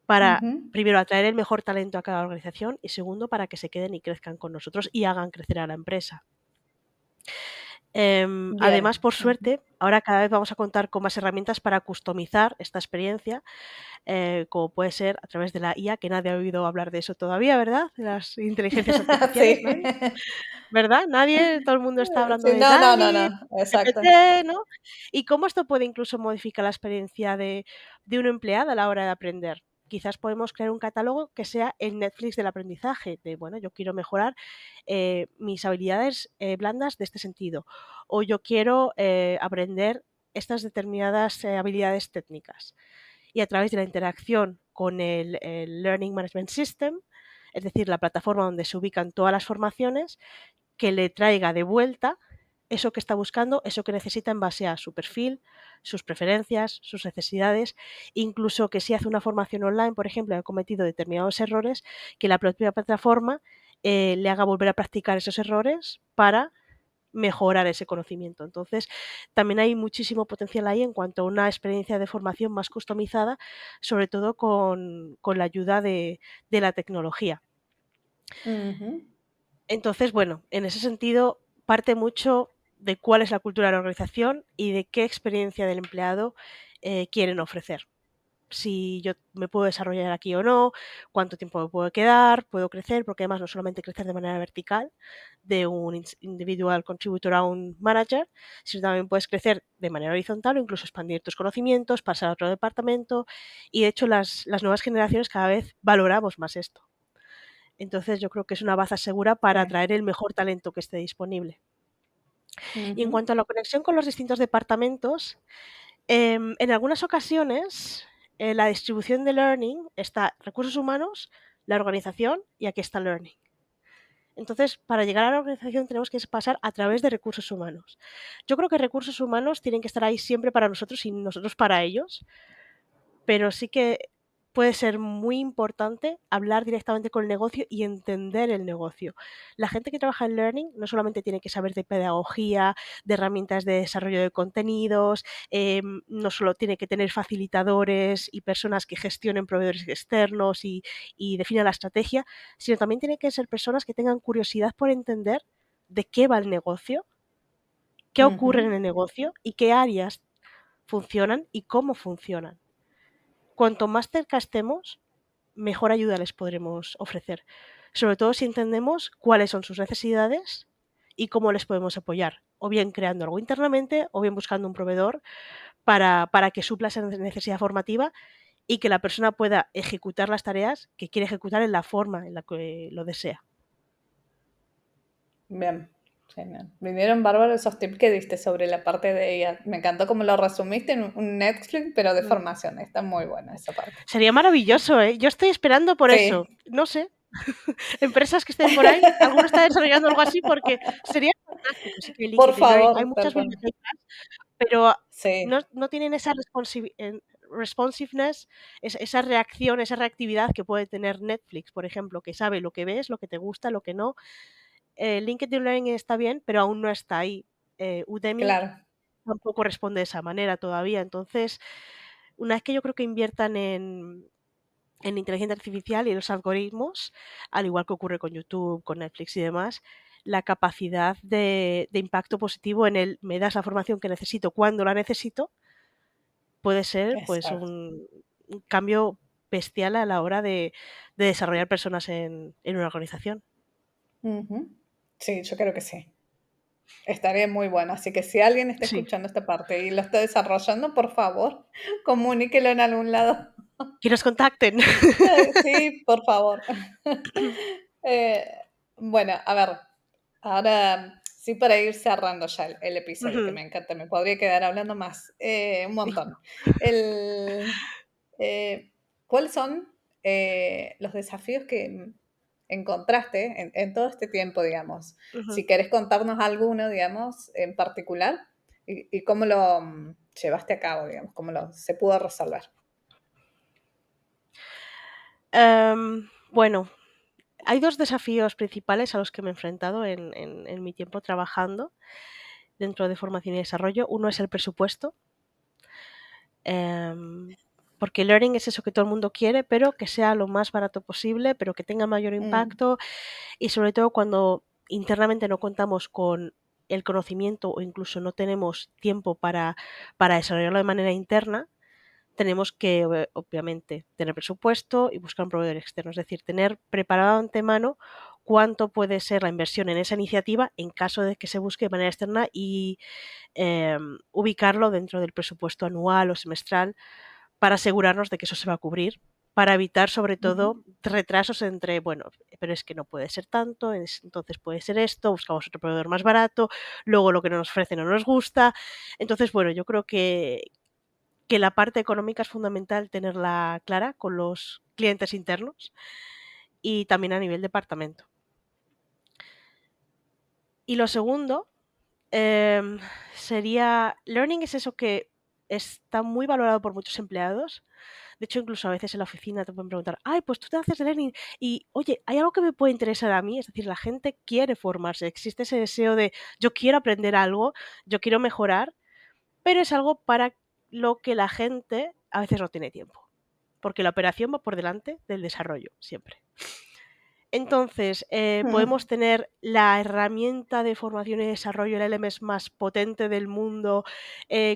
para, Ujú. primero, atraer el mejor talento a cada organización y segundo, para que se queden y crezcan con nosotros y hagan crecer a la empresa. Además, Bien. por Ujú. suerte, ahora cada vez vamos a contar con más herramientas para customizar esta experiencia, como puede ser a través de la IA, que nadie ha oído hablar de eso todavía, ¿verdad? De las inteligencias artificiales, Sí. nadie, ¿verdad? Nadie, todo el mundo está hablando Sí, de no, no, no, DALL-E, no, exacto. GPT, ¿no? Y cómo esto puede incluso modificar la experiencia de un empleado a la hora de aprender. Quizás podemos crear un catálogo que sea el Netflix del aprendizaje, de, bueno, yo quiero mejorar mis habilidades blandas de este sentido, o yo quiero aprender estas determinadas habilidades técnicas. Y a través de la interacción con el Learning Management System, es decir, la plataforma donde se ubican todas las formaciones, que le traiga de vuelta eso que está buscando, eso que necesita en base a su perfil, sus preferencias, sus necesidades, incluso que si hace una formación online, por ejemplo, y ha cometido determinados errores, que la propia plataforma le haga volver a practicar esos errores para mejorar ese conocimiento. Entonces, también hay muchísimo potencial ahí en cuanto a una experiencia de formación más customizada, sobre todo con la ayuda de la tecnología. Ujú. Entonces, bueno, en ese sentido parte mucho de cuál es la cultura de la organización y de qué experiencia del empleado quieren ofrecer. Si yo me puedo desarrollar aquí o no, cuánto tiempo me puedo quedar, puedo crecer, porque además no solamente crecer de manera vertical, de un individual contributor a un manager, sino también puedes crecer de manera horizontal o incluso expandir tus conocimientos, pasar a otro departamento. Y de hecho las nuevas generaciones cada vez valoramos más esto. Entonces yo creo que es una baza segura para Sí. atraer el mejor talento que esté disponible. Y en Ujú. cuanto a la conexión con los distintos departamentos, en algunas ocasiones la distribución de learning está recursos humanos, la organización y aquí está learning. Entonces, para llegar a la organización tenemos que pasar a través de recursos humanos. Yo creo que recursos humanos tienen que estar ahí siempre para nosotros y nosotros para ellos, pero sí que puede ser muy importante hablar directamente con el negocio y entender el negocio. La gente que trabaja en Learning no solamente tiene que saber de pedagogía, de herramientas de desarrollo de contenidos, no solo tiene que tener facilitadores y personas que gestionen proveedores externos y definan la estrategia, sino también tiene que ser personas que tengan curiosidad por entender de qué va el negocio, qué ocurre en Ujú. el negocio y qué áreas funcionan y cómo funcionan. Cuanto más cerca estemos, mejor ayuda les podremos ofrecer. Sobre todo si entendemos cuáles son sus necesidades y cómo les podemos apoyar. O bien creando algo internamente o bien buscando un proveedor para que supla esa necesidad formativa y que la persona pueda ejecutar las tareas que quiere ejecutar en la forma en la que lo desea. Bien, genial. Vinieron bárbaros esos tips que diste sobre la parte de ella. Me encantó cómo lo resumiste en un Netflix, pero de Mm. formación. Está muy buena esa parte. Sería maravilloso, ¿eh? Yo estoy esperando por eso. Sí, No sé, empresas que estén por ahí, alguno está desarrollando algo así porque sería fantástico. Sí que por LinkedIn Learning, hay favor, tal muchas cual. bibliotecas, pero Sí. no tienen esa responsiveness, esa reacción, esa reactividad que puede tener Netflix, por ejemplo, que sabe lo que ves, lo que te gusta, lo que no. LinkedIn Learning está bien, pero aún no está ahí. Udemy Claro. tampoco responde de esa manera todavía. Entonces, una vez que yo creo que inviertan en inteligencia artificial y los algoritmos, al igual que ocurre con YouTube, con Netflix y demás, la capacidad de impacto positivo en el me das la formación que necesito cuando la necesito, puede ser pues Exacto. un cambio bestial a la hora de desarrollar personas en una organización. Ujú. Sí, yo creo que sí. Estaría muy bueno. Así que si alguien está Sí. escuchando esta parte y lo está desarrollando, por favor, comuníquelo en algún lado. Que nos contacten. Sí, por favor. Eh, bueno, a ver, ahora sí para ir cerrando ya el episodio, que Ujú. me encanta, me podría quedar hablando más, un montón. El, eh, ¿Cuáles son los desafíos que encontraste en todo este tiempo, digamos? Ujú. Si querés contarnos alguno, digamos, en particular, y cómo lo llevaste a cabo, digamos, se pudo resolver. Bueno, hay 2 desafíos principales a los que me he enfrentado en mi tiempo trabajando dentro de formación y desarrollo. Uno es el presupuesto, em, porque learning es eso que todo el mundo quiere, pero que sea lo más barato posible, pero que tenga mayor Mm, impacto y sobre todo cuando internamente no contamos con el conocimiento o incluso no tenemos tiempo para desarrollarlo de manera interna, tenemos que, obviamente, tener presupuesto y buscar un proveedor externo, es decir, tener preparado de antemano cuánto puede ser la inversión en esa iniciativa en caso de que se busque de manera externa y ubicarlo dentro del presupuesto anual o semestral para asegurarnos de que eso se va a cubrir, para evitar sobre ujú. todo retrasos entre, bueno, pero es que no puede ser tanto, entonces puede ser esto, buscamos otro proveedor más barato, luego lo que nos ofrece no nos gusta. Entonces, bueno, yo creo que la parte económica es fundamental tenerla clara con los clientes internos y también a nivel departamento. Y lo segundo em, sería, learning es eso que está muy valorado por muchos empleados. De hecho, incluso a veces en la oficina te pueden preguntar, ay, pues tú te haces de learning y, oye, ¿hay algo que me puede interesar a mí? Es decir, la gente quiere formarse, existe ese deseo de, yo quiero aprender algo, yo quiero mejorar, pero es algo para lo que la gente a veces no tiene tiempo, porque la operación va por delante del desarrollo, siempre. Entonces, podemos tener la herramienta de formación y desarrollo, el LMS más potente del mundo,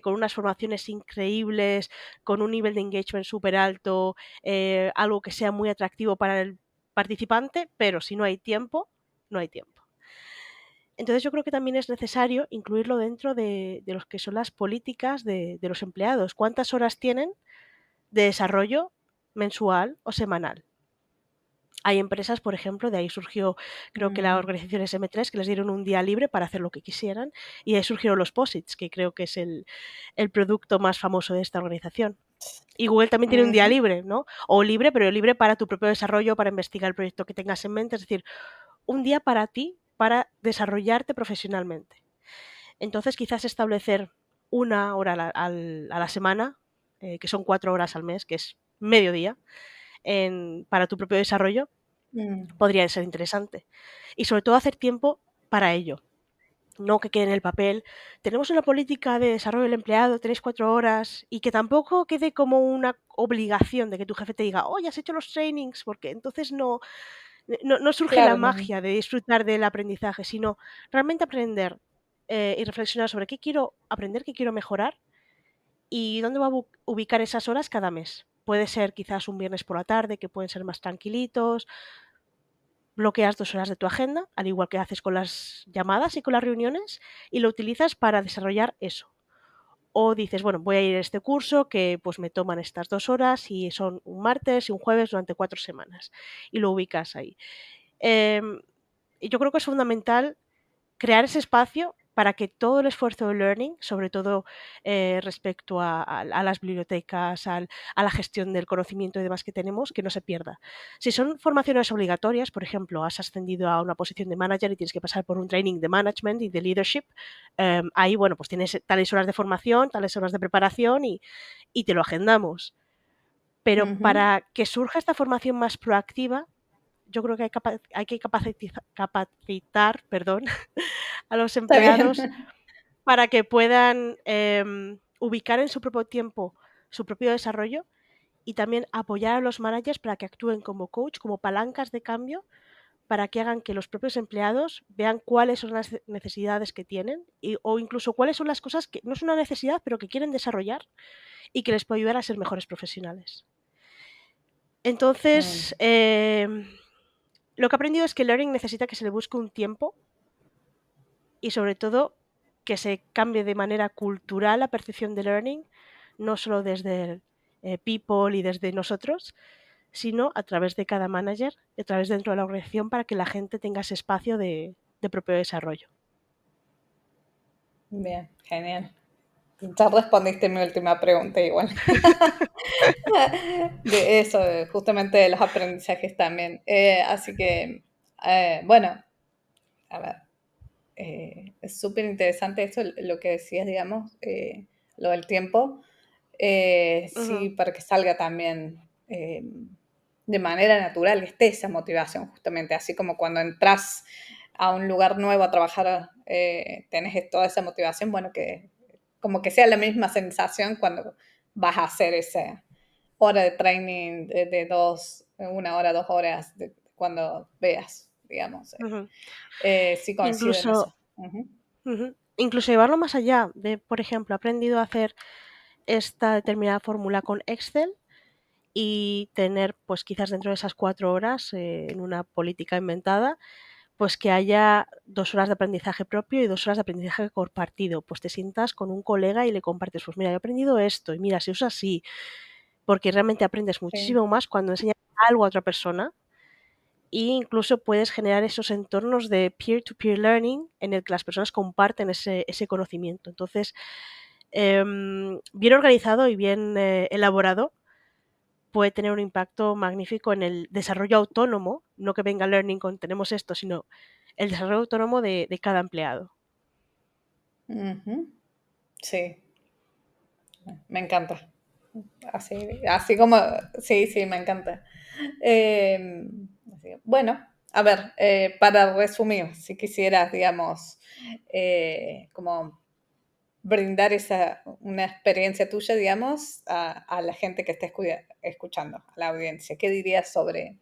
con unas formaciones increíbles, con un nivel de engagement súper alto, algo que sea muy atractivo para el participante, pero si no hay tiempo, no hay tiempo. Entonces yo creo que también es necesario incluirlo dentro de los que son las políticas de los empleados. ¿Cuántas horas tienen de desarrollo mensual o semanal? Hay empresas, por ejemplo, de ahí surgió, creo que la Mm, organización es M3, que les dieron un día libre para hacer lo que quisieran, y ahí surgieron los POSITs, que creo que es el producto más famoso de esta organización. Y Google también tiene un día ujú, libre, ¿no? O libre, pero libre para tu propio desarrollo, para investigar el proyecto que tengas en mente, es decir, un día para ti, para desarrollarte profesionalmente. Entonces, quizás establecer 1 hora a la semana, que son 4 horas al mes, que es medio día, para tu propio desarrollo, mm. podría ser interesante. Y sobre todo hacer tiempo para ello. No que quede en el papel. Tenemos una política de desarrollo del empleado, tenéis 4 horas, y que tampoco quede como una obligación de que tu jefe te diga, oye, has hecho los trainings, porque entonces no surge la Claro, no. magia de disfrutar del aprendizaje, sino realmente aprender y reflexionar sobre qué quiero aprender, qué quiero mejorar y dónde voy a ubicar esas horas cada mes. Puede ser quizás un viernes por la tarde, que pueden ser más tranquilitos, bloqueas 2 horas de tu agenda, al igual que haces con las llamadas y con las reuniones, y lo utilizas para desarrollar eso. O dices, bueno, voy a ir a este curso que pues me toman estas 2 horas y son un martes y un jueves durante 4 semanas. Y lo ubicas ahí. Em, y yo creo que es fundamental crear ese espacio para que todo el esfuerzo de learning, sobre todo respecto a las bibliotecas, a la gestión del conocimiento y demás que tenemos, que no se pierda. Si son formaciones obligatorias, por ejemplo, has ascendido a una posición de manager y tienes que pasar por un training de management y de leadership, ahí, bueno, pues tienes tales horas de formación, tales horas de preparación y te lo agendamos. Pero Ujú. para que surja esta formación más proactiva, yo creo que hay que capacitar, perdón, a los Está bien. empleados para que puedan ubicar en su propio tiempo su propio desarrollo y también apoyar a los managers para que actúen como coach, como palancas de cambio, para que hagan que los propios empleados vean cuáles son las necesidades que tienen o incluso cuáles son las cosas que no es una necesidad, pero que quieren desarrollar y que les puede ayudar a ser mejores profesionales. Entonces, lo que he aprendido es que el learning necesita que se le busque un tiempo y sobre todo que se cambie de manera cultural la percepción de learning, no solo desde el people y desde nosotros, sino a través de cada manager, a través dentro de la organización para que la gente tenga ese espacio de propio desarrollo. Bien, genial. Ya respondiste mi última pregunta igual. De eso, justamente de los aprendizajes también. Así que, bueno, a ver, es súper interesante eso, lo que decías, digamos, lo del tiempo. Sí, Ujú. para que salga también de manera natural, esté esa motivación justamente, así como cuando entras a un lugar nuevo a trabajar, tenés toda esa motivación, bueno, que como que sea la misma sensación cuando vas a hacer esa hora de training de 1 hora, 2 horas, cuando veas, digamos. Ujú. Sí coincido en Incluso, eso. Ujú. incluso llevarlo más allá de, por ejemplo, he aprendido a hacer esta determinada fórmula con Excel y tener, pues quizás dentro de esas 4 horas, en una política inventada, pues que haya 2 horas de aprendizaje propio y 2 horas de aprendizaje compartido. Pues te sientas con un colega y le compartes, pues mira, he aprendido esto y mira, se usa así, porque realmente aprendes Sí. muchísimo más cuando enseñas algo a otra persona e incluso puedes generar esos entornos de peer-to-peer learning en el que las personas comparten ese conocimiento. Entonces, bien organizado y bien elaborado puede tener un impacto magnífico en el desarrollo autónomo, no que venga learning con tenemos esto, sino el desarrollo autónomo de cada empleado. Ujú. Sí, me encanta. Así como, sí, sí, me encanta. Bueno, a ver, para resumir, si quisieras, digamos, como brindar una experiencia tuya, digamos, a la gente que esté escuchando, a la audiencia, ¿qué dirías sobre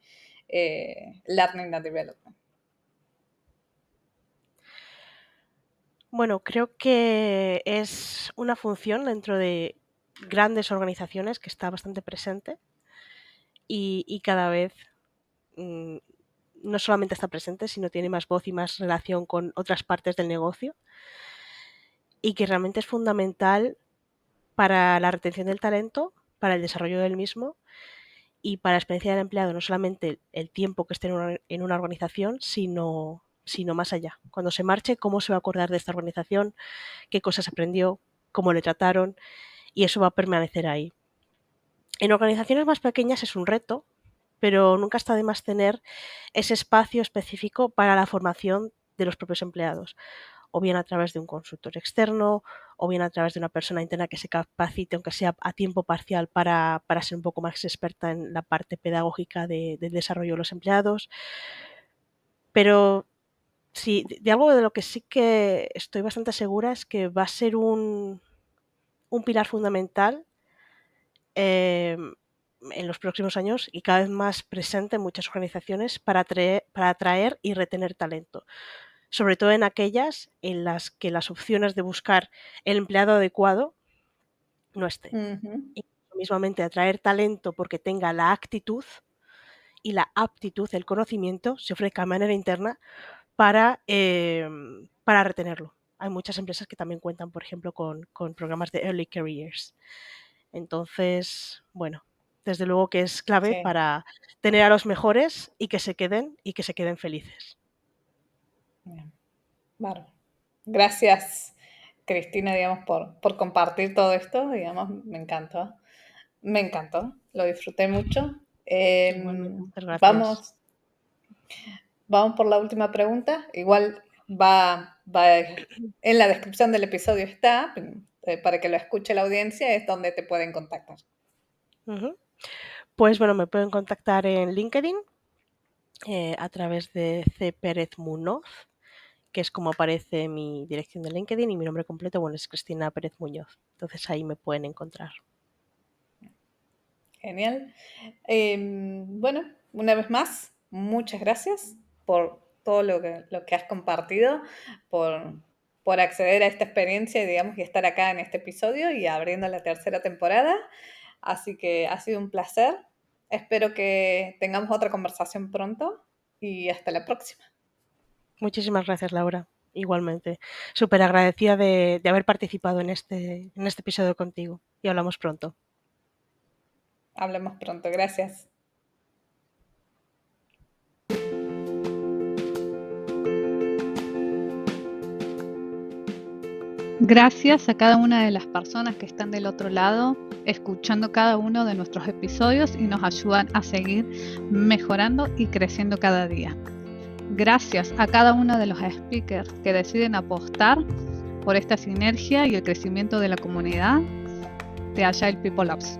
Learning and Development? Bueno, creo que es una función dentro de grandes organizaciones que está bastante presente y cada vez mm, no solamente está presente, sino tiene más voz y más relación con otras partes del negocio y que realmente es fundamental para la retención del talento, para el desarrollo del mismo y para la experiencia del empleado, no solamente el tiempo que esté en una organización, sino más allá. Cuando se marche, cómo se va a acordar de esta organización, qué cosas aprendió, cómo le trataron, y eso va a permanecer ahí. En organizaciones más pequeñas es un reto, pero nunca está de más tener ese espacio específico para la formación de los propios empleados, o bien a través de un consultor externo, o bien a través de una persona interna que se capacite, aunque sea a tiempo parcial, para ser un poco más experta en la parte pedagógica del desarrollo de los empleados. Pero sí, de algo de lo que sí que estoy bastante segura es que va a ser un pilar fundamental eh, en los próximos años y cada vez más presente en muchas organizaciones para atraer y retener talento, sobre todo en aquellas en las que las opciones de buscar el empleado adecuado no estén. Ujú. Y mismamente atraer talento porque tenga la actitud y la aptitud, el conocimiento, se ofrezca de manera interna para retenerlo. Hay muchas empresas que también cuentan, por ejemplo, con programas de Early Careers. Entonces, bueno, desde luego que es clave Sí, para tener a los mejores y que se queden felices. bien, bárbaro. Gracias, Cristina, digamos, por compartir todo esto, digamos, me encantó. Me encantó, lo disfruté mucho. Igualmente, muchas gracias. Vamos, vamos por la última pregunta. Igual va en la descripción del episodio está, para que lo escuche la audiencia, es donde te pueden contactar. Ujú. Pues bueno, me pueden contactar en LinkedIn a través de C. Pérez Munoz, que es como aparece mi dirección de LinkedIn y mi nombre completo, bueno, es Cristina Pérez Muñoz. Entonces ahí me pueden encontrar. Genial. Bueno, una vez más, muchas gracias por todo lo que has compartido, por acceder a esta experiencia y, digamos, y estar acá en este episodio y abriendo la tercera temporada. Así que ha sido un placer. Espero que tengamos otra conversación pronto y hasta la próxima. Muchísimas gracias, Laura. Igualmente. Súper agradecida de haber participado en este episodio contigo. Y hablamos pronto. Hablemos pronto. Gracias. Gracias a cada una de las personas que están del otro lado, escuchando cada uno de nuestros episodios y nos ayudan a seguir mejorando y creciendo cada día. Gracias a cada uno de los speakers que deciden apostar por esta sinergia y el crecimiento de la comunidad de Agile People Labs.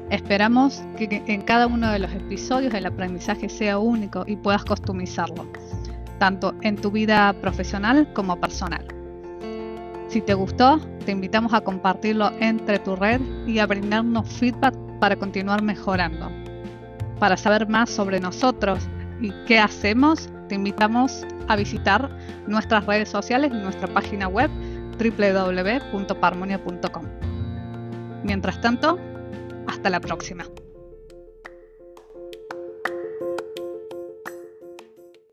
Esperamos que en cada uno de los episodios el aprendizaje sea único y puedas customizarlo, tanto en tu vida profesional como personal. Si te gustó, te invitamos a compartirlo entre tu red y a brindarnos feedback para continuar mejorando. Para saber más sobre nosotros y qué hacemos, te invitamos a visitar nuestras redes sociales y nuestra página web www.parmonia.com. Mientras tanto, hasta la próxima.